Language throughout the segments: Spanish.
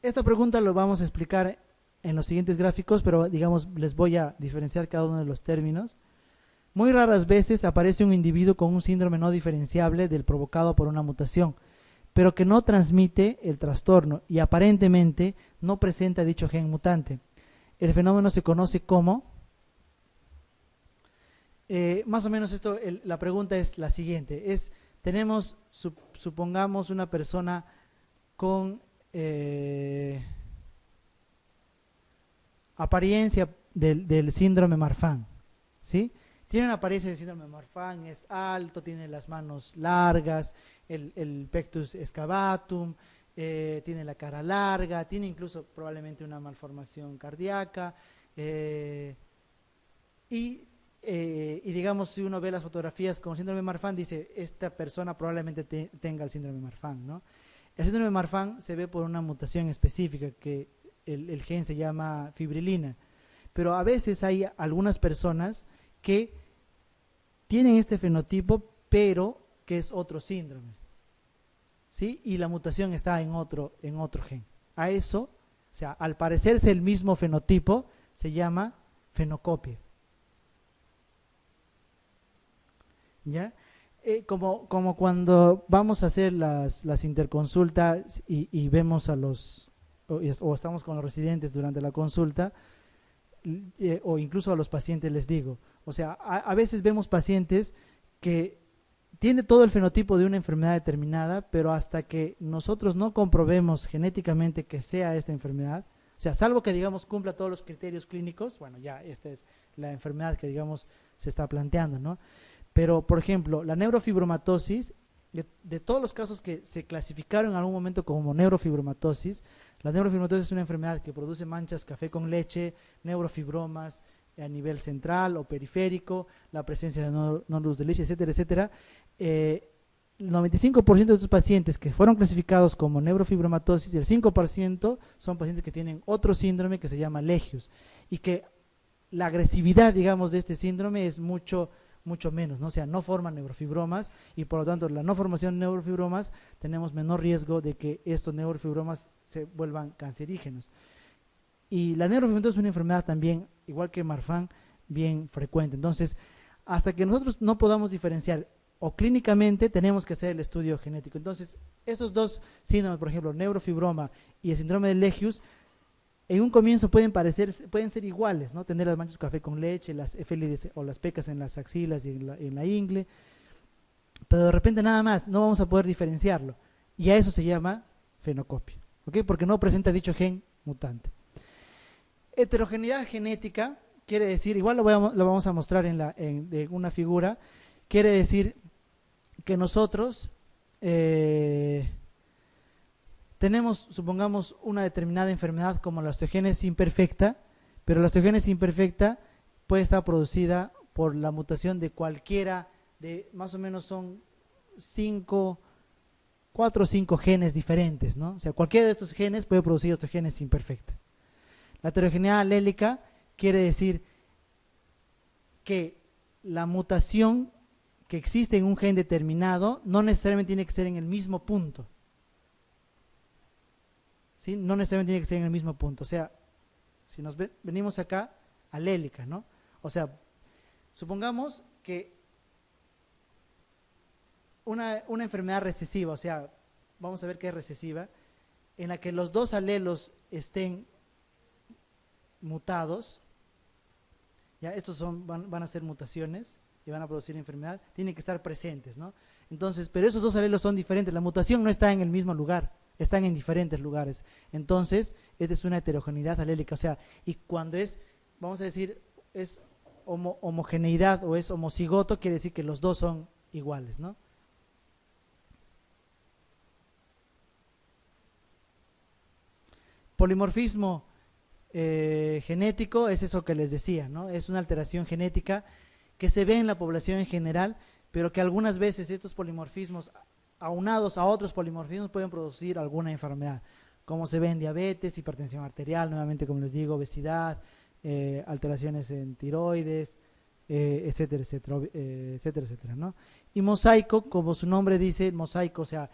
Esta pregunta lo vamos a explicar en los siguientes gráficos, pero digamos, les voy a diferenciar cada uno de los términos. Muy raras veces aparece un individuo con un síndrome no diferenciable del provocado por una mutación, pero que no transmite el trastorno y aparentemente no presenta dicho gen mutante. El fenómeno se conoce como, más o menos esto, la pregunta es la siguiente, tenemos, supongamos, una persona con apariencia del síndrome Marfan, ¿sí? Tiene una apariencia del síndrome Marfan, es alto, tiene las manos largas, el pectus excavatum, tiene la cara larga, tiene incluso probablemente una malformación cardíaca, y digamos, si uno ve las fotografías con síndrome Marfan, dice, esta persona probablemente tenga el síndrome Marfan, ¿no? El síndrome de Marfan se ve por una mutación específica que el gen se llama fibrilina, pero a veces hay algunas personas que tienen este fenotipo, pero que es otro síndrome, ¿sí? Y la mutación está en otro gen. A eso, o sea, al parecerse el mismo fenotipo, se llama fenocopia. ¿Ya? Como cuando vamos a hacer las interconsultas y vemos a o estamos con los residentes durante la consulta, o incluso a los pacientes les digo, o sea, a veces vemos pacientes que tienen todo el fenotipo de una enfermedad determinada, pero hasta que nosotros no comprobemos genéticamente que sea esta enfermedad, o sea, salvo que digamos cumpla todos los criterios clínicos, bueno, ya esta es la enfermedad que digamos se está planteando, ¿no? Pero, por ejemplo, la neurofibromatosis, de todos los casos que se clasificaron en algún momento como neurofibromatosis, la neurofibromatosis es una enfermedad que produce manchas café con leche, neurofibromas a nivel central o periférico, la presencia de nódulos de leche, etcétera, etcétera. El 95% de estos pacientes que fueron clasificados como neurofibromatosis, el 5% son pacientes que tienen otro síndrome que se llama Legius, y que la agresividad, digamos, de este síndrome es mucho menos, ¿no? O sea, no forman neurofibromas y por lo tanto la no formación de neurofibromas tenemos menor riesgo de que estos neurofibromas se vuelvan cancerígenos. Y la neurofibromatosis es una enfermedad también, igual que Marfan, bien frecuente. Entonces, hasta que nosotros no podamos diferenciar o clínicamente, tenemos que hacer el estudio genético. Entonces, esos dos síndromes, por ejemplo, neurofibroma y el síndrome de Legius, en un comienzo pueden ser iguales, ¿no? Tener las manchas de café con leche, las efélides o las pecas en las axilas y en la ingle, pero de repente nada más, no vamos a poder diferenciarlo. Y a eso se llama fenocopia, ¿ok? Porque no presenta dicho gen mutante. Heterogeneidad genética quiere decir, igual lo vamos a mostrar en una figura, quiere decir que nosotros tenemos, supongamos, una determinada enfermedad como la osteogénesis imperfecta, pero la osteogénesis imperfecta puede estar producida por la mutación de cualquiera de, más o menos son 4 o 5 genes diferentes, ¿no? O sea, cualquiera de estos genes puede producir osteogénesis imperfecta. La heterogeneidad alélica quiere decir que la mutación que existe en un gen determinado no necesariamente tiene que ser en el mismo punto, ¿sí? No necesariamente tiene que ser en el mismo punto. O sea, si nos venimos acá, alélica, ¿no? O sea, supongamos que una enfermedad recesiva, o sea, vamos a ver qué es recesiva, en la que los dos alelos estén mutados, ya estos van a ser mutaciones y van a producir enfermedad, tienen que estar presentes, ¿no? Entonces, pero esos dos alelos son diferentes, la mutación no está en el mismo lugar, están en diferentes lugares. Entonces, esta es una heterogeneidad alélica, o sea, y cuando es, vamos a decir, es homogeneidad o es homocigoto, quiere decir que los dos son iguales, ¿no? Polimorfismo genético es eso que les decía, ¿no? Es una alteración genética que se ve en la población en general, pero que algunas veces estos polimorfismos aunados a otros polimorfismos pueden producir alguna enfermedad, como se ve en diabetes, hipertensión arterial, nuevamente como les digo, obesidad, alteraciones en tiroides, etcétera, etcétera, etcétera, etcétera, ¿no? Y mosaico, como su nombre dice, mosaico, o sea,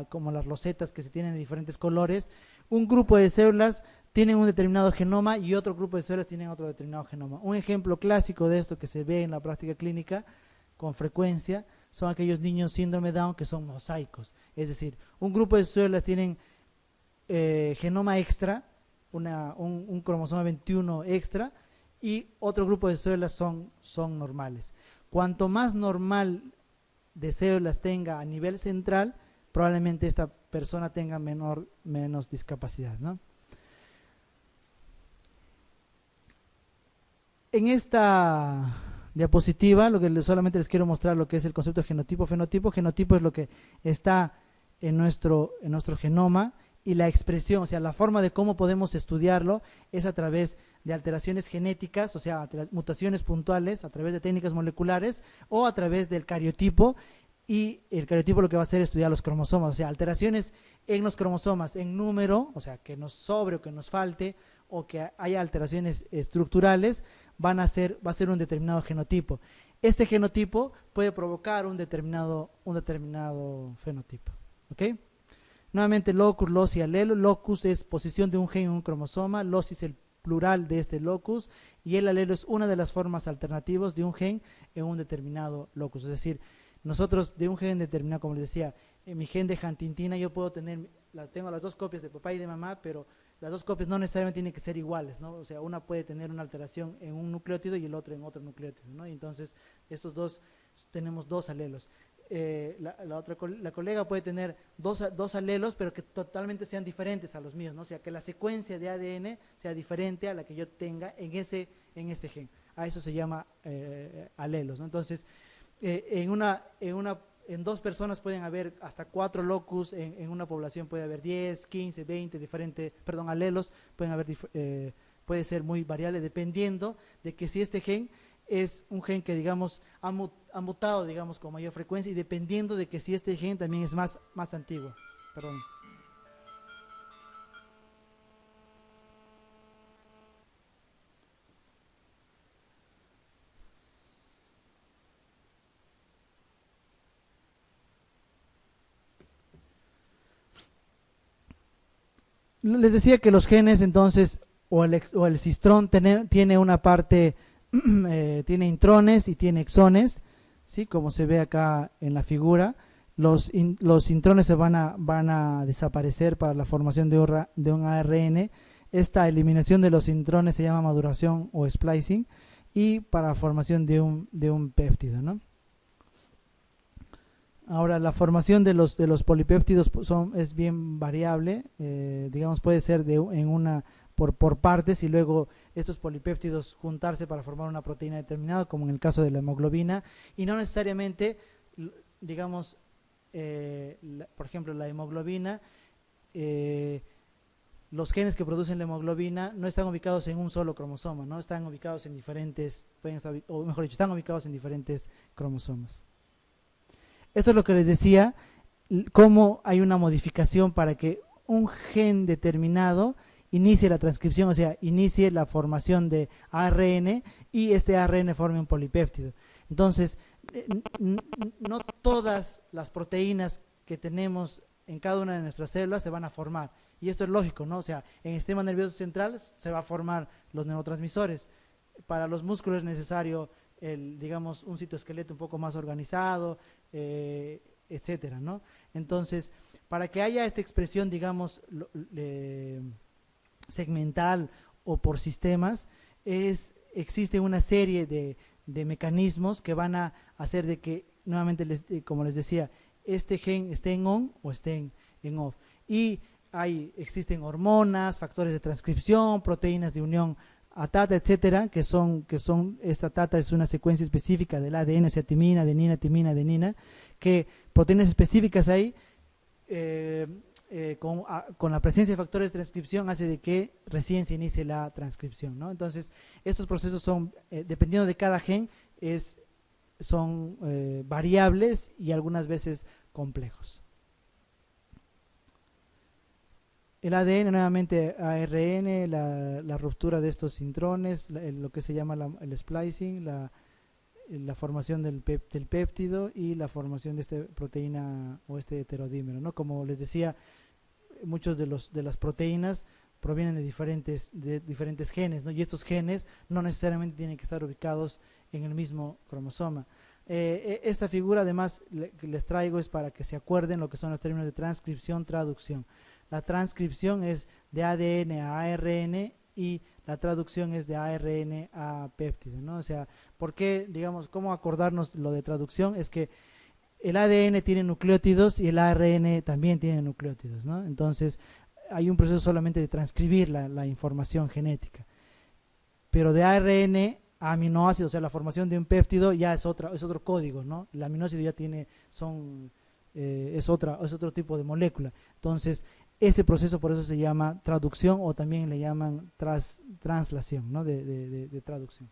como las rosetas que se tienen de diferentes colores, un grupo de células tienen un determinado genoma y otro grupo de células tienen otro determinado genoma. Un ejemplo clásico de esto que se ve en la práctica clínica con frecuencia son aquellos niños síndrome Down que son mosaicos. Es decir, un grupo de células tienen genoma extra, un cromosoma 21 extra, y otro grupo de células son normales. Cuanto más normal de células tenga a nivel central, probablemente esta persona tenga menos discapacidad, ¿no? En esta diapositiva, lo que solamente les quiero mostrar lo que es el concepto de genotipo. Genotipo es lo que está en nuestro genoma, y la expresión, o sea, la forma de cómo podemos estudiarlo es a través de alteraciones genéticas, o sea, mutaciones puntuales, a través de técnicas moleculares o a través del cariotipo. Y el cariotipo lo que va a hacer es estudiar los cromosomas, o sea, alteraciones en los cromosomas en número, o sea, que nos sobre o que nos falte, o que haya alteraciones estructurales, va a ser un determinado genotipo. Este genotipo puede provocar un determinado fenotipo. ¿Ok? Nuevamente, locus, loci, alelo. Locus es posición de un gen en un cromosoma, loci es el plural de este locus, y el alelo es una de las formas alternativas de un gen en un determinado locus. Es decir, nosotros de un gen determinado, como les decía, en mi gen de Huntingtina yo puedo tengo las dos copias de papá y de mamá, pero las dos copias no necesariamente tienen que ser iguales, ¿no? O sea, una puede tener una alteración en un nucleótido y el otro en otro nucleótido, ¿no? Y entonces, estos dos, tenemos dos alelos. La colega puede tener dos alelos, pero que totalmente sean diferentes a los míos, ¿no? O sea, que la secuencia de ADN sea diferente a la que yo tenga en ese gen. A eso se llama alelos, ¿no? Entonces, en dos personas pueden haber hasta 4 locus, en una población puede haber 10, 15, 20 alelos, puede ser muy variable dependiendo de que si este gen es un gen que, digamos, ha mutado, digamos, con mayor frecuencia, y dependiendo de que si este gen también es más antiguo. Perdón. Les decía que los genes, entonces, o el cistrón tiene una parte, tiene intrones y tiene exones, ¿sí? Como se ve acá en la figura. Los intrones se van a desaparecer para la formación de un ARN. Esta eliminación de los intrones se llama maduración o splicing, y para la formación de un péptido, ¿no? Ahora, la formación de los polipéptidos es bien variable, digamos, puede ser por partes, y luego estos polipéptidos juntarse para formar una proteína determinada, como en el caso de la hemoglobina, y no necesariamente, digamos, por ejemplo, la hemoglobina, los genes que producen la hemoglobina no están ubicados en un solo cromosoma, ¿no? Están ubicados en diferentes, o mejor dicho, están ubicados en diferentes cromosomas. Esto es lo que les decía, cómo hay una modificación para que un gen determinado inicie la transcripción, o sea, inicie la formación de ARN, y este ARN forme un polipéptido. Entonces, no todas las proteínas que tenemos en cada una de nuestras células se van a formar, y esto es lógico, ¿no? O sea, en el sistema nervioso central se va a formar los neurotransmisores. Para los músculos es necesario digamos, un citoesqueleto un poco más organizado, etcétera, ¿no? Entonces, para que haya esta expresión, digamos, segmental o por sistemas, existe una serie de mecanismos que van a hacer de que, nuevamente, como les decía, este gen esté en on o esté en off. Y existen hormonas, factores de transcripción, proteínas de unión a TATA, etcétera, esta TATA es una secuencia específica del ADN, o sea, timina, adenina, que proteínas específicas ahí, con la presencia de factores de transcripción, hace de que recién se inicie la transcripción, ¿no? Entonces, estos procesos son, dependiendo de cada gen, son variables y algunas veces complejos. El ADN, nuevamente ARN, la ruptura de estos intrones, lo que se llama el splicing, la formación del péptido y la formación de esta proteína o este heterodímero, ¿no? Como les decía, muchos de las proteínas provienen de diferentes genes, ¿no? Y estos genes no necesariamente tienen que estar ubicados en el mismo cromosoma. Esta figura además que les traigo es para que se acuerden lo que son los términos de transcripción, traducción. La transcripción es de ADN a ARN y la traducción es de ARN a péptido, ¿no? O sea, ¿por qué, digamos, cómo acordarnos lo de traducción? Es que el ADN tiene nucleótidos y el ARN también tiene nucleótidos, ¿no? Entonces, hay un proceso solamente de transcribir la información genética. Pero de ARN a aminoácidos, o sea, la formación de un péptido ya es otro código, ¿no? El aminoácido ya es otro tipo de molécula. Entonces, ese proceso por eso se llama traducción o también le llaman translación, ¿no? de traducción.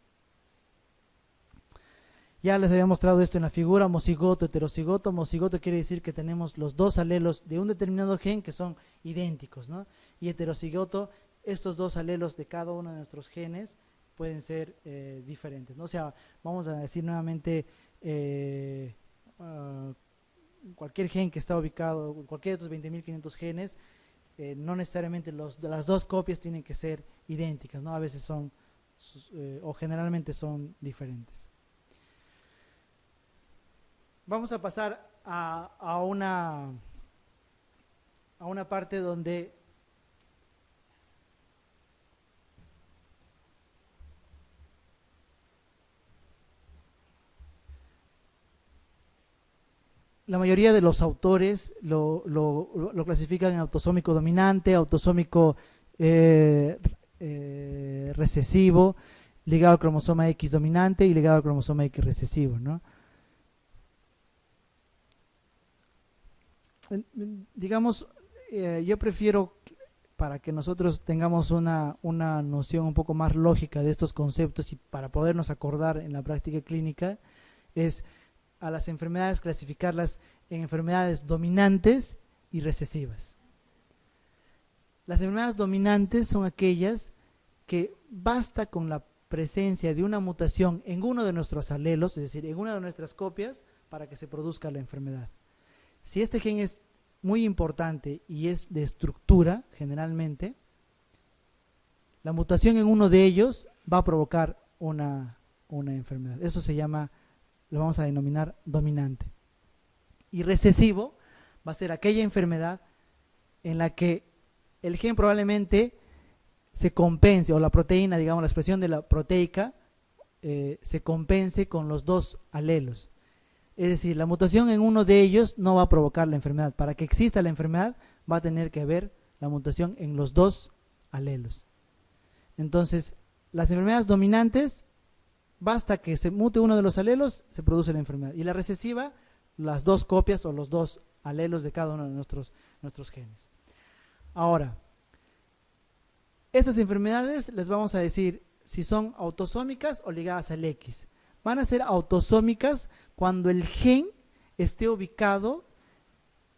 Ya les había mostrado esto en la figura, homocigoto, heterocigoto. Homocigoto quiere decir que tenemos los dos alelos de un determinado gen que son idénticos, ¿no? Y heterocigoto, estos dos alelos de cada uno de nuestros genes pueden ser diferentes, ¿no? O sea, vamos a decir nuevamente, cualquier gen que está ubicado, cualquier de estos 20.500 genes, no necesariamente las dos copias tienen que ser idénticas, ¿no? A veces son, o generalmente son diferentes. Vamos a pasar a una parte donde la mayoría de los autores lo clasifican en autosómico dominante, autosómico recesivo, ligado al cromosoma X dominante y ligado al cromosoma X recesivo, ¿no? Digamos, yo prefiero, para que nosotros tengamos una noción un poco más lógica de estos conceptos y para podernos acordar en la práctica clínica, es a las enfermedades clasificarlas en enfermedades dominantes y recesivas. Las enfermedades dominantes son aquellas que basta con la presencia de una mutación en uno de nuestros alelos, es decir, en una de nuestras copias, para que se produzca la enfermedad. Si este gen es muy importante y es de estructura, generalmente, la mutación en uno de ellos va a provocar una enfermedad. Eso se llama, lo vamos a denominar dominante. Y recesivo va a ser aquella enfermedad en la que el gen probablemente se compense, o la proteína, digamos, la expresión de la proteica, se compense con los dos alelos. Es decir, la mutación en uno de ellos no va a provocar la enfermedad. Para que exista la enfermedad va a tener que haber la mutación en los dos alelos. Entonces, las enfermedades dominantes, basta que se mute uno de los alelos, se produce la enfermedad. Y la recesiva, las dos copias o los dos alelos de cada uno de nuestros genes. Ahora, estas enfermedades les vamos a decir si son autosómicas o ligadas al X. Van a ser autosómicas cuando el gen esté ubicado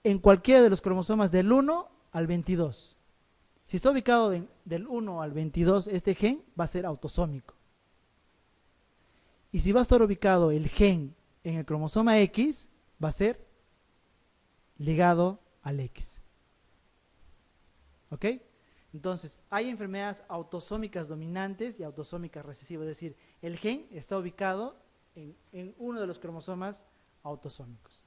en cualquiera de los cromosomas del 1 al 22. Si está ubicado del 1 al 22, este gen va a ser autosómico. Y si va a estar ubicado el gen en el cromosoma X, va a ser ligado al X. ¿Ok? Entonces, hay enfermedades autosómicas dominantes y autosómicas recesivas, es decir, el gen está ubicado en uno de los cromosomas autosómicos.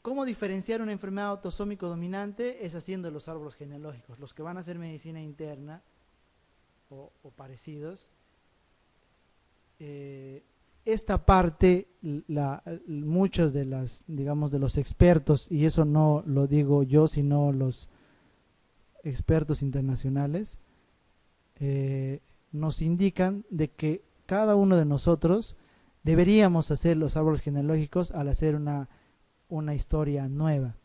¿Cómo diferenciar una enfermedad autosómico dominante? Es haciendo los árboles genealógicos. Los que van a hacer medicina interna o parecidos, esta parte, muchos de los expertos, y eso no lo digo yo, sino los expertos internacionales, nos indican de que cada uno de nosotros deberíamos hacer los árboles genealógicos al hacer una historia nueva,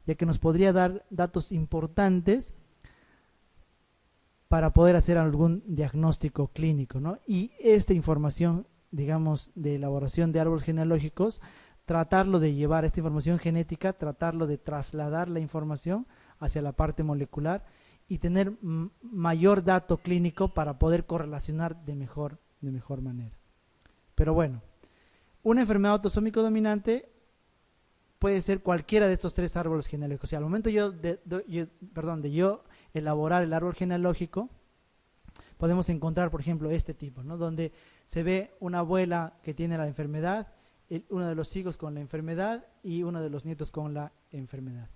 ya que nos podría dar datos importantes para poder hacer algún diagnóstico clínico, ¿no? Y esta información, digamos, de elaboración de árboles genealógicos, tratarlo de llevar esta información genética, tratarlo de trasladar la información hacia la parte molecular y tener mayor dato clínico para poder correlacionar de mejor manera. Pero bueno, una enfermedad autosómico dominante puede ser cualquiera de estos 3 árboles genealógicos. O sea, al momento de yo elaborar el árbol genealógico, podemos encontrar, por ejemplo, este tipo, ¿no? Donde se ve una abuela que tiene la enfermedad, uno de los hijos con la enfermedad y uno de los nietos con la enfermedad.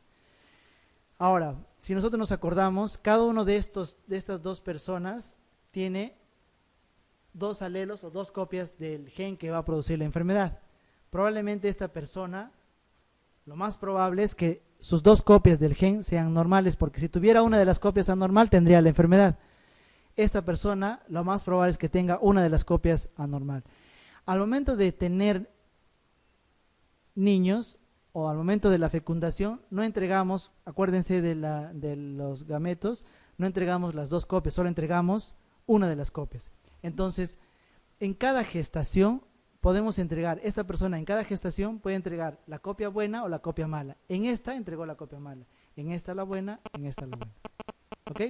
Ahora, si nosotros nos acordamos, cada uno de estas 2 personas tiene 2 alelos o 2 copias del gen que va a producir la enfermedad. Probablemente esta persona, lo más probable es que sus 2 copias del gen sean normales, porque si tuviera una de las copias anormal tendría la enfermedad. Esta persona, lo más probable es que tenga una de las copias anormal. Al momento de tener niños, o al momento de la fecundación, no entregamos, acuérdense de los gametos, no entregamos las 2 copias, solo entregamos una de las copias. Entonces, en cada gestación podemos entregar, esta persona en cada gestación puede entregar la copia buena o la copia mala. En esta entregó la copia mala, en esta la buena, en esta la buena. ¿Ok?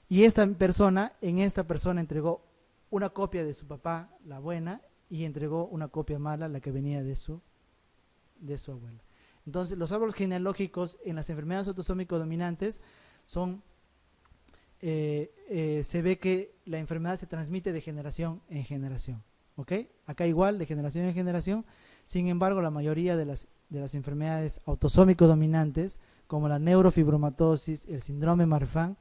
Y en esta persona entregó una copia de su papá, la buena, y entregó una copia mala, la que venía de su abuela. Entonces, los árboles genealógicos en las enfermedades autosómico dominantes son, se ve que la enfermedad se transmite de generación en generación. ¿Ok? Acá igual, de generación en generación. Sin embargo, la mayoría de las enfermedades autosómico dominantes, como la neurofibromatosis, el síndrome Marfan,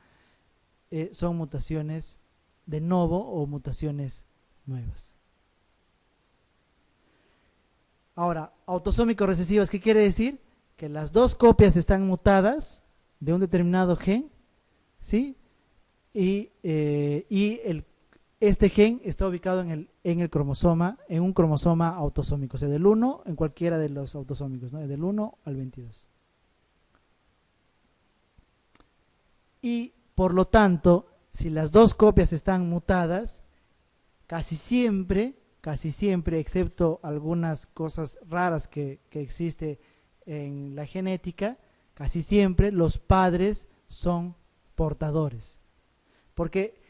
son mutaciones de novo o mutaciones nuevas. Ahora, autosómico recesivas, ¿qué quiere decir? Que las 2 copias están mutadas de un determinado gen, ¿sí? Y este gen está ubicado en el cromosoma, en un cromosoma autosómico, o sea, del 1 en cualquiera de los autosómicos, ¿no? Del 1 al 22. Y por lo tanto, si las 2 copias están mutadas, casi siempre, excepto algunas cosas raras que existe en la genética, casi siempre los padres son portadores. Porque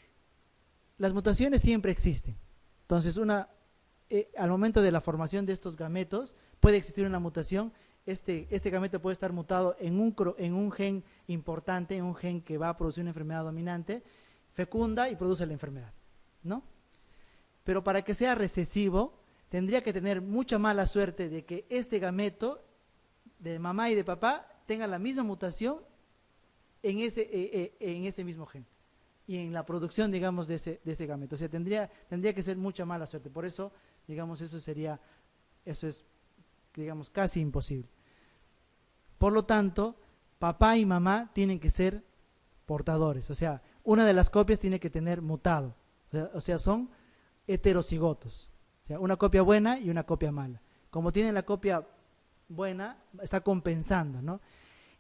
las mutaciones siempre existen. Entonces, al momento de la formación de estos gametos, puede existir una mutación. Este gameto puede estar mutado en un gen importante, en un gen que va a producir una enfermedad dominante, fecunda y produce la enfermedad, ¿no? Pero para que sea recesivo, tendría que tener mucha mala suerte de que este gameto de mamá y de papá tenga la misma mutación en ese mismo gen y en la producción, digamos, de ese gameto. O sea, tendría que ser mucha mala suerte. Por eso, digamos, eso es, digamos, casi imposible. Por lo tanto, papá y mamá tienen que ser portadores. O sea, una de las copias tiene que tener mutado. O sea, son heterocigotos. O sea, una copia buena y una copia mala. Como tienen la copia buena, está compensando, ¿no?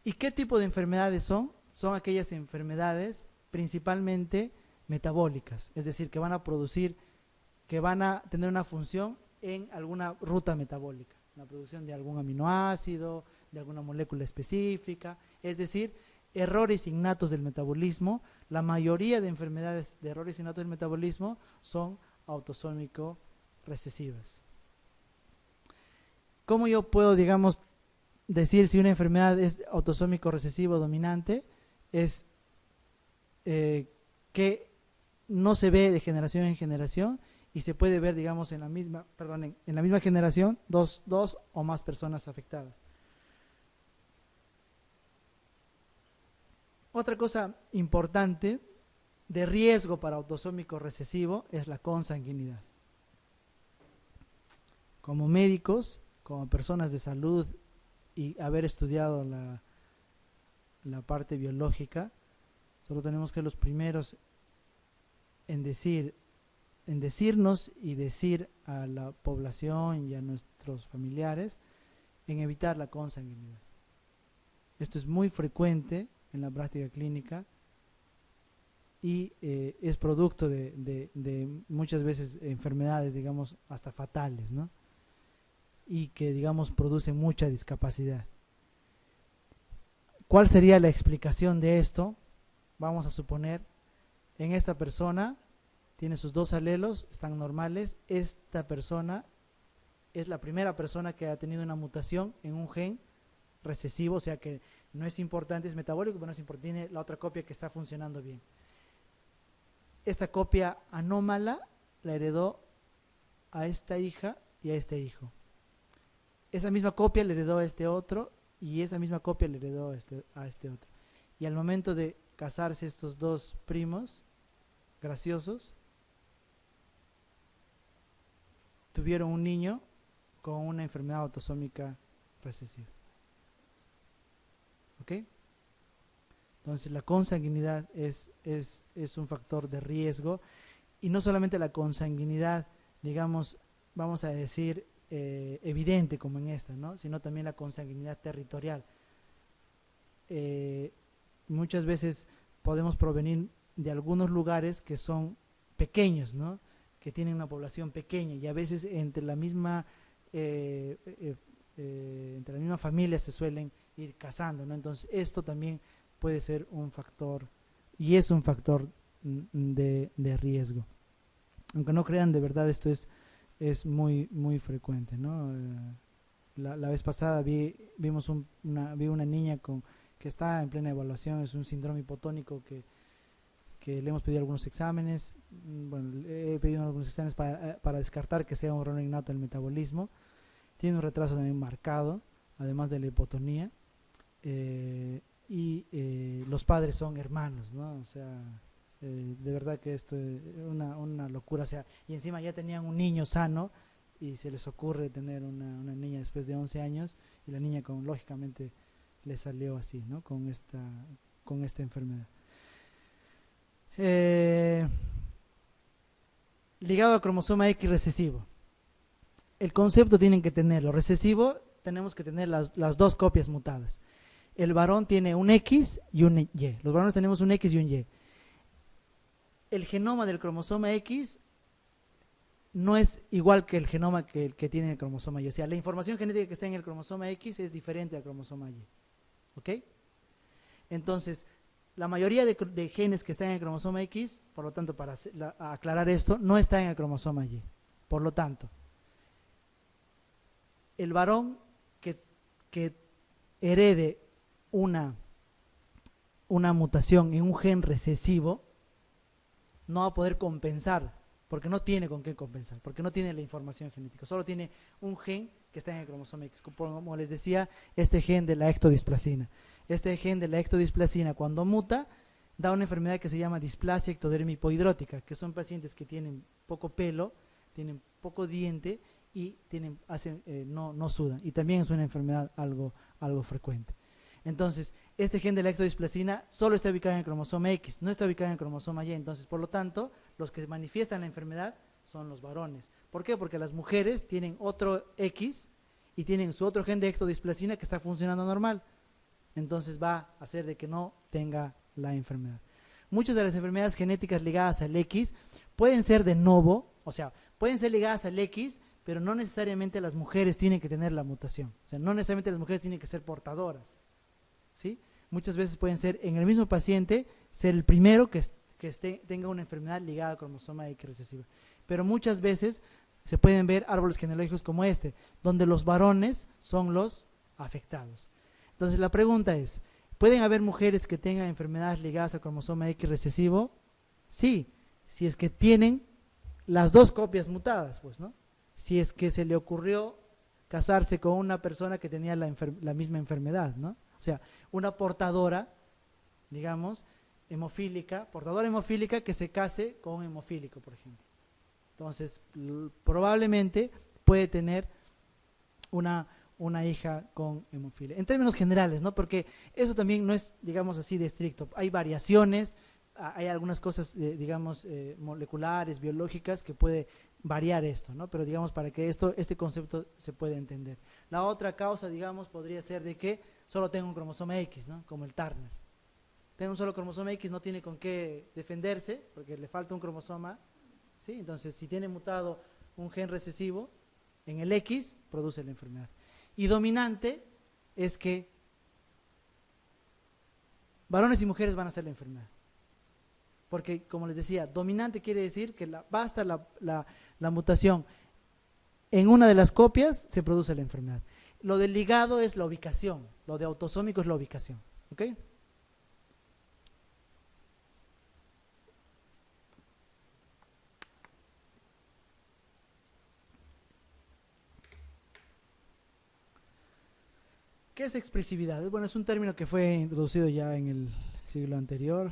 ¿Y qué tipo de enfermedades son? Son aquellas enfermedades principalmente metabólicas, es decir, que van a producir, que van a tener una función en alguna ruta metabólica, la producción de algún aminoácido, de alguna molécula específica, es decir, errores innatos del metabolismo. La mayoría de enfermedades de errores innatos del metabolismo son autosómico recesivas. ¿Cómo yo puedo, digamos, decir si una enfermedad es autosómico recesivo dominante? Es que no se ve de generación en generación y se puede ver, digamos, en la misma generación dos o más personas afectadas. Otra cosa importante de riesgo para autosómico recesivo es la consanguinidad. Como médicos, como personas de salud y haber estudiado la parte biológica, solo tenemos que ser los primeros en decirnos y decir a la población y a nuestros familiares en evitar la consanguinidad. Esto es muy frecuente en la práctica clínica y es producto de muchas veces enfermedades, digamos, hasta fatales, ¿no? Y que, digamos, producen mucha discapacidad. ¿Cuál sería la explicación de esto? Vamos a suponer, en esta persona tiene sus 2 alelos, están normales, esta persona es la primera persona que ha tenido una mutación en un gen recesivo, o sea que no es importante, es metabólico, pero no es importante, tiene la otra copia que está funcionando bien. Esta copia anómala la heredó a esta hija y a este hijo. Esa misma copia le heredó a este otro y esa misma copia le heredó a este otro. Y al momento de casarse estos dos primos graciosos, tuvieron un niño con una enfermedad autosómica recesiva. ¿Ok? Entonces la consanguinidad es un factor de riesgo, y no solamente la consanguinidad, digamos, vamos a decir, evidente como en esta, ¿no? Sino también la consanguinidad territorial. Muchas veces podemos provenir de algunos lugares que son pequeños, ¿no? Que tienen una población pequeña, y a veces entre la misma familia se suelen ir casando, ¿no? Entonces esto también puede ser un factor, y es un factor de riesgo. Aunque no crean, de verdad esto es muy frecuente, ¿no? La vez pasada vi una niña que está en plena evaluación, es un síndrome hipotónico que le hemos pedido algunos exámenes. Bueno, he pedido algunos exámenes para descartar que sea un error innato del metabolismo. Tiene un retraso también marcado, además de la hipotonía, y los padres son hermanos, ¿no? O sea, de verdad que esto es una locura, o sea, y encima ya tenían un niño sano y se les ocurre tener una niña después de 11 años, y la niña lógicamente le salió así, ¿no? Con esta enfermedad. Ligado al cromosoma X recesivo, el concepto tienen que tenerlo. Recesivo, tenemos que tener las dos copias mutadas. El varón tiene un X y un Y. Los varones tenemos un X y un Y. El genoma del cromosoma X no es igual que el genoma que tiene el cromosoma Y. O sea, la información genética que está en el cromosoma X es diferente al cromosoma Y. ¿Ok? Entonces, la mayoría de genes que están en el cromosoma X, por lo tanto, para aclarar esto, no está en el cromosoma Y. Por lo tanto, el varón que herede una mutación en un gen recesivo no va a poder compensar, porque no tiene con qué compensar, porque no tiene la información genética, solo tiene un gen que está en el cromosoma X, como les decía, este gen de la ectodisplasina. Este gen de la ectodisplasina, cuando muta, da una enfermedad que se llama displasia ectodermal hipohidrótica, que son pacientes que tienen poco pelo, tienen poco diente y no sudan, y también es una enfermedad algo frecuente. Entonces, este gen de la ectodisplasina solo está ubicado en el cromosoma X, no está ubicado en el cromosoma Y. Entonces, por lo tanto, los que manifiestan la enfermedad son los varones. ¿Por qué? Porque las mujeres tienen otro X y tienen su otro gen de ectodisplasina que está funcionando normal. Entonces va a hacer de que no tenga la enfermedad. Muchas de las enfermedades genéticas ligadas al X pueden ser de novo, o sea, pueden ser ligadas al X, pero no necesariamente las mujeres tienen que tener la mutación. O sea, no necesariamente las mujeres tienen que ser portadoras, ¿sí? Muchas veces pueden ser en el mismo paciente, ser el primero que tenga una enfermedad ligada al cromosoma X recesiva. Pero muchas veces se pueden ver árboles genealógicos como este, donde los varones son los afectados. Entonces la pregunta es, ¿pueden haber mujeres que tengan enfermedades ligadas al cromosoma X recesivo? Sí, si es que tienen las dos copias mutadas, pues, ¿no? Si es que se le ocurrió casarse con una persona que tenía la misma enfermedad, ¿no? O sea, una portadora, digamos, portadora hemofílica que se case con un hemofílico, por ejemplo. Entonces, probablemente puede tener una hija con hemofilia. En términos generales, ¿no? Porque eso también no es, digamos así, de estricto. Hay variaciones, hay algunas cosas, digamos, moleculares, biológicas, que puede variar esto, ¿no? Pero digamos, para que este concepto se pueda entender. La otra causa, digamos, podría ser de que solo tenga un cromosoma X, ¿no? Como el Turner. Tiene un solo cromosoma X, no tiene con qué defenderse, porque le falta un cromosoma, ¿sí? Entonces, si tiene mutado un gen recesivo en el X, produce la enfermedad. Y dominante es que varones y mujeres van a hacer la enfermedad. Porque, como les decía, dominante quiere decir que basta la mutación en una de las copias se produce la enfermedad. Lo del ligado es la ubicación, lo de autosómico es la ubicación. ¿Ok? ¿Qué es expresividad? Bueno, es un término que fue introducido ya en el siglo anterior,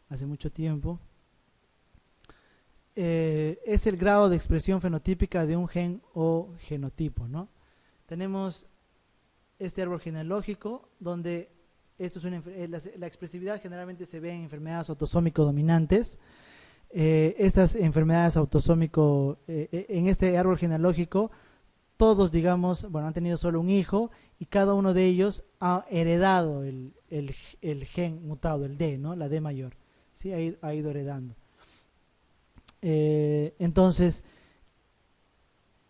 hace mucho tiempo. Es el grado de expresión fenotípica de un gen o genotipo, ¿no? Tenemos este árbol genealógico donde esto es la expresividad generalmente se ve en enfermedades autosómico dominantes. Estas enfermedades autosómico, en este árbol genealógico, todos, digamos, bueno, han tenido solo un hijo y cada uno de ellos ha heredado el gen mutado, el D, ¿no? La D mayor, ¿sí? Ha ido heredando. Entonces,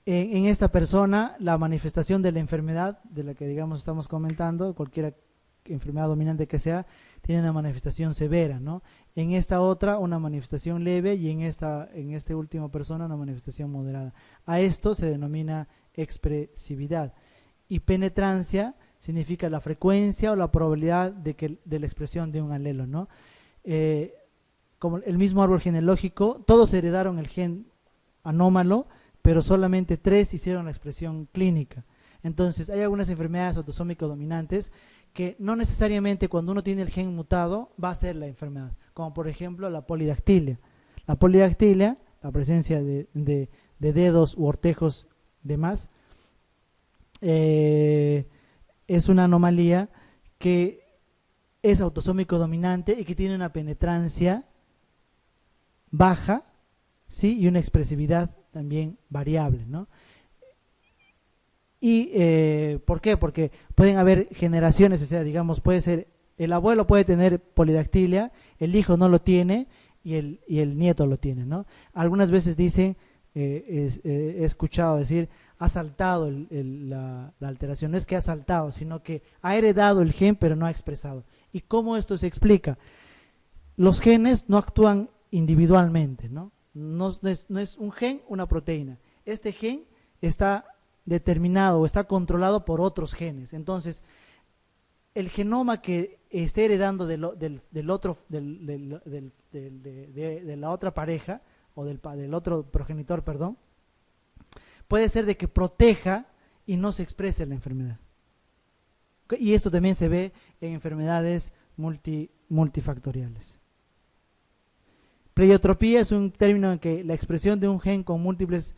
en esta persona, la manifestación de la enfermedad, de la que, digamos, estamos comentando, cualquier enfermedad dominante que sea, tiene una manifestación severa, ¿no? En esta otra, una manifestación leve y en esta última persona, una manifestación moderada. A esto se denomina expresividad. Y penetrancia significa la frecuencia o la probabilidad de la expresión de un alelo, ¿no? Como el mismo árbol genealógico, todos heredaron el gen anómalo, pero solamente 3 hicieron la expresión clínica. Entonces, hay algunas enfermedades autosómico dominantes que no necesariamente cuando uno tiene el gen mutado va a ser la enfermedad, como por ejemplo la polidactilia. La polidactilia, la presencia de dedos u ortejos de más, es una anomalía que es autosómico dominante y que tiene una penetrancia baja, ¿sí? Y una expresividad también variable, ¿no? ¿Y por qué? Porque pueden haber generaciones, o sea, digamos, puede ser, el abuelo puede tener polidactilia, el hijo no lo tiene y el nieto lo tiene, ¿no? Algunas veces dicen, he escuchado decir, ha saltado la alteración. No es que ha saltado, sino que ha heredado el gen, pero no ha expresado. ¿Y cómo esto se explica? Los genes no actúan individualmente, ¿no? No es un gen, una proteína. Este gen está determinado o está controlado por otros genes. Entonces, el genoma que esté heredando de la otra pareja o del otro progenitor, perdón, puede ser de que proteja y no se exprese la enfermedad. Y esto también se ve en enfermedades multifactoriales. Pleiotropía es un término en que la expresión de un gen con múltiples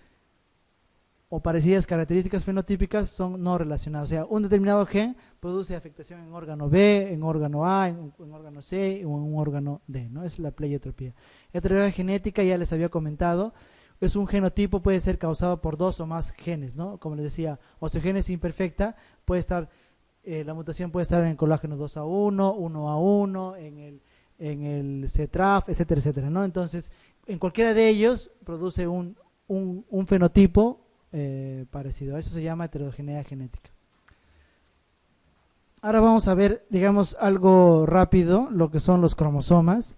o parecidas características fenotípicas son no relacionadas. O sea, un determinado gen produce afectación en órgano B, en órgano A, en órgano C o en un órgano D, ¿no? Es la pleiotropía. Heterogeneidad genética, ya les había comentado, es un genotipo, puede ser causado por 2 o más genes, ¿no? Como les decía, osteogénesis imperfecta, puede estar, la mutación puede estar en el colágeno 2A1, 1A1, en el CTRAF, etcétera, etcétera, ¿no? Entonces, en cualquiera de ellos produce un fenotipo parecido. A eso se llama heterogeneidad genética. Ahora vamos a ver, digamos, algo rápido, lo que son los cromosomas.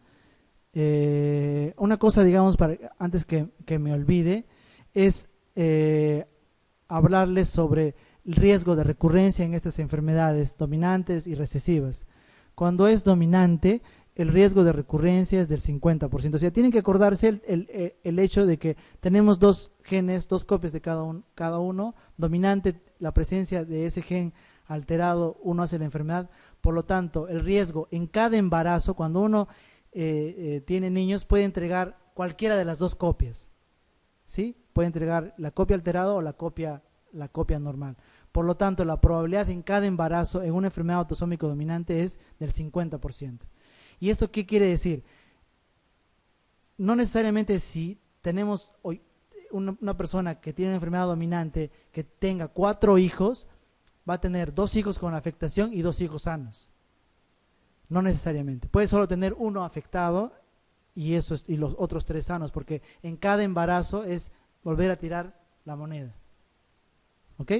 Una cosa, digamos, antes que me olvide, es hablarles sobre el riesgo de recurrencia en estas enfermedades dominantes y recesivas. Cuando es dominante, el riesgo de recurrencia es del 50%. O sea, tienen que acordarse el hecho de que tenemos 2 genes, 2 copias de cada uno. Dominante, la presencia de ese gen alterado, uno hace la enfermedad. Por lo tanto, el riesgo en cada embarazo, cuando uno tiene niños, puede entregar cualquiera de las 2 copias, ¿sí? Puede entregar la copia alterada o la copia normal. Por lo tanto, la probabilidad en cada embarazo en una enfermedad autosómico dominante es del 50%. ¿Y esto qué quiere decir? No necesariamente si tenemos una persona que tiene una enfermedad dominante que tenga 4 hijos, va a tener 2 hijos con afectación y 2 hijos sanos. No necesariamente. Puede solo tener uno afectado y los otros 3 sanos, porque en cada embarazo es volver a tirar la moneda. ¿Ok?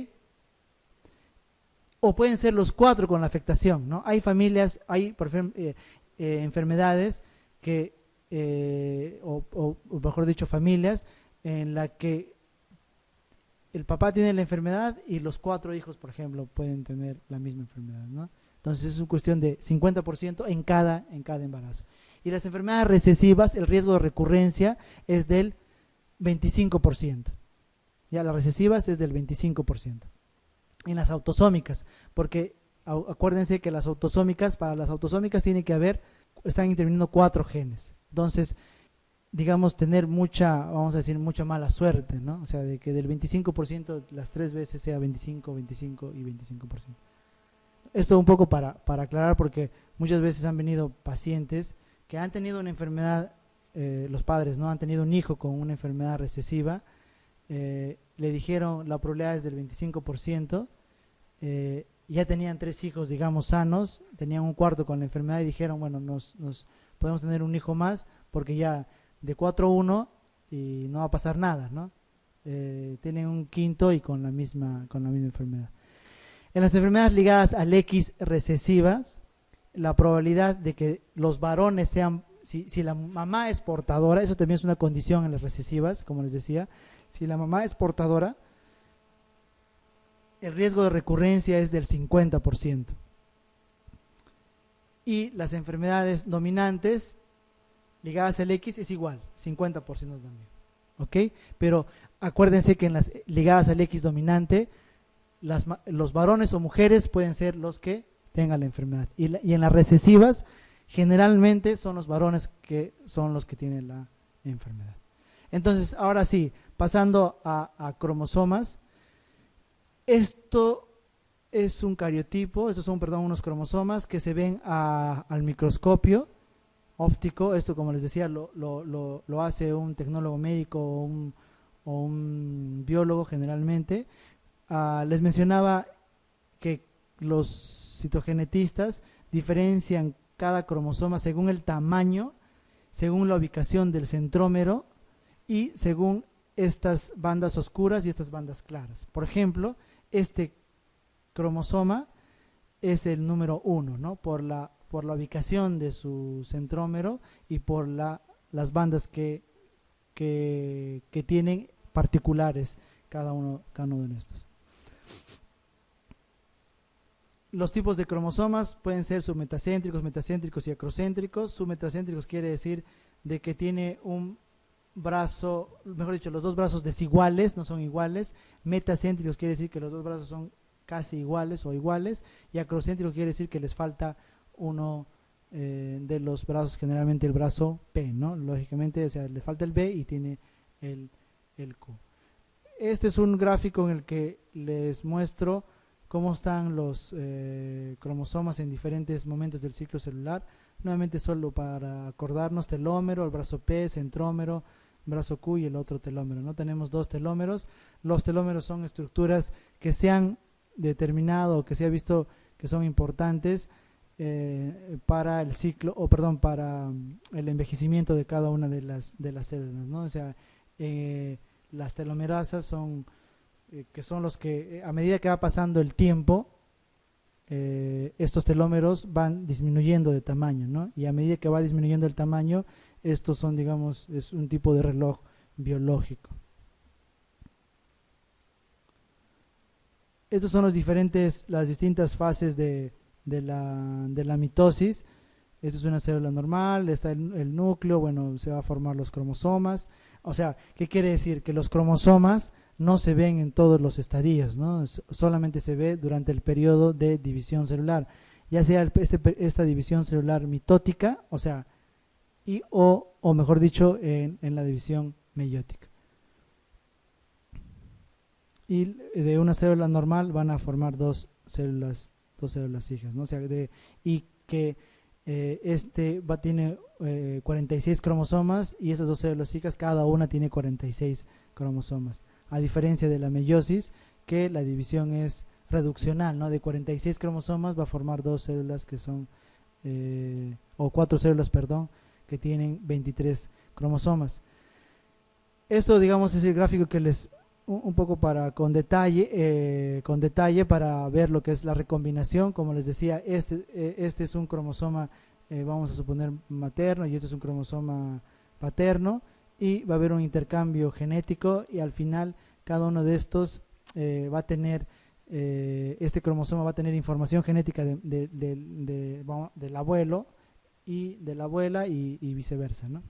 O pueden ser los 4 con la afectación, ¿no? Hay familias, hay por ejemplo enfermedades que, o mejor dicho, familias en la que el papá tiene la enfermedad y los 4 hijos, por ejemplo, pueden tener la misma enfermedad, ¿no? Entonces es una cuestión de 50% en cada embarazo. Y las enfermedades recesivas, el riesgo de recurrencia es del 25%. Ya las recesivas es del 25%. En las autosómicas, porque acuérdense que las autosómicas, para las autosómicas tiene que haber, están interviniendo 4 genes. Entonces, digamos, tener mucha, vamos a decir, mucha mala suerte, ¿no? O sea, de que del 25% las 3 veces sea 25, 25 y 25%. Esto un poco para aclarar, porque muchas veces han venido pacientes que han tenido una enfermedad, los padres, ¿no? Han tenido un hijo con una enfermedad recesiva, le dijeron la probabilidad es del 25%, ya tenían 3 hijos, digamos, sanos, tenían un cuarto con la enfermedad y dijeron, bueno, nos podemos tener un hijo más porque ya de 4-1 y no va a pasar nada, ¿no? Tienen un quinto y con la misma enfermedad. En las enfermedades ligadas al X recesivas, la probabilidad de que los varones sean, si la mamá es portadora, eso también es una condición en las recesivas, como les decía, si la mamá es portadora, el riesgo de recurrencia es del 50%. Y las enfermedades dominantes ligadas al X es igual, 50% también. ¿Ok? Pero acuérdense que en las ligadas al X dominante, los varones o mujeres pueden ser los que tengan la enfermedad. Y en las recesivas, generalmente son los varones que son los que tienen la enfermedad. Entonces, ahora sí, pasando a cromosomas, esto es un cariotipo, estos son, perdón, unos cromosomas que se ven al microscopio óptico. Esto, como les decía, lo hace un tecnólogo médico o un biólogo generalmente. Les mencionaba que los citogenetistas diferencian cada cromosoma según el tamaño, según la ubicación del centrómero y según estas bandas oscuras y estas bandas claras. Por ejemplo, este cromosoma es el número 1, ¿no? Por la ubicación de su centrómero y por las bandas que tienen particulares cada uno de estos. Los tipos de cromosomas pueden ser submetacéntricos, metacéntricos y acrocéntricos. Submetacéntricos quiere decir de que tiene un brazo, mejor dicho, los dos brazos desiguales, no son iguales. Metacéntricos quiere decir que los dos brazos son casi iguales o iguales. Y acrocéntricos quiere decir que les falta uno de los brazos, generalmente el brazo P, ¿no? Lógicamente, o sea, le falta el B y tiene el Q. Este es un gráfico en el que les muestro cómo están los cromosomas en diferentes momentos del ciclo celular. Nuevamente, solo para acordarnos: telómero, el brazo P, centrómero, brazo Q y el otro telómero, ¿no? Tenemos 2 telómeros. Los telómeros son estructuras que se han determinado, que se ha visto que son importantes para el ciclo, para el envejecimiento de cada una de las células, ¿no? O sea, las telomerasas son que son los que a medida que va pasando el tiempo, estos telómeros van disminuyendo de tamaño, ¿no? Y a medida que va disminuyendo el tamaño, estos son, digamos, es un tipo de reloj biológico. Estos son las distintas fases de la mitosis. Esto es una célula normal, está el núcleo, bueno, se va a formar los cromosomas. O sea, ¿qué quiere decir? Que los cromosomas no se ven en todos los estadios, ¿no? Solamente se ve durante el periodo de división celular, ya sea esta división celular mitótica, o sea, o mejor dicho, en la división meiótica. Y de una célula normal van a formar dos células hijas, ¿no? O sea, y que tiene 46 cromosomas, y esas 2 células hijas, cada una tiene 46 cromosomas. A diferencia de la meiosis, que la división es reduccional, ¿no? De 46 cromosomas va a formar 2 células que son, o 4 células, perdón, que tienen 23 cromosomas. Esto, digamos, es el gráfico que les, un poco con detalle para ver lo que es la recombinación. Como les decía, este es un cromosoma, vamos a suponer, materno, y este es un cromosoma paterno, y va a haber un intercambio genético, y al final cada uno de estos va a tener, este cromosoma va a tener información genética del abuelo y de la abuela y viceversa, ¿no?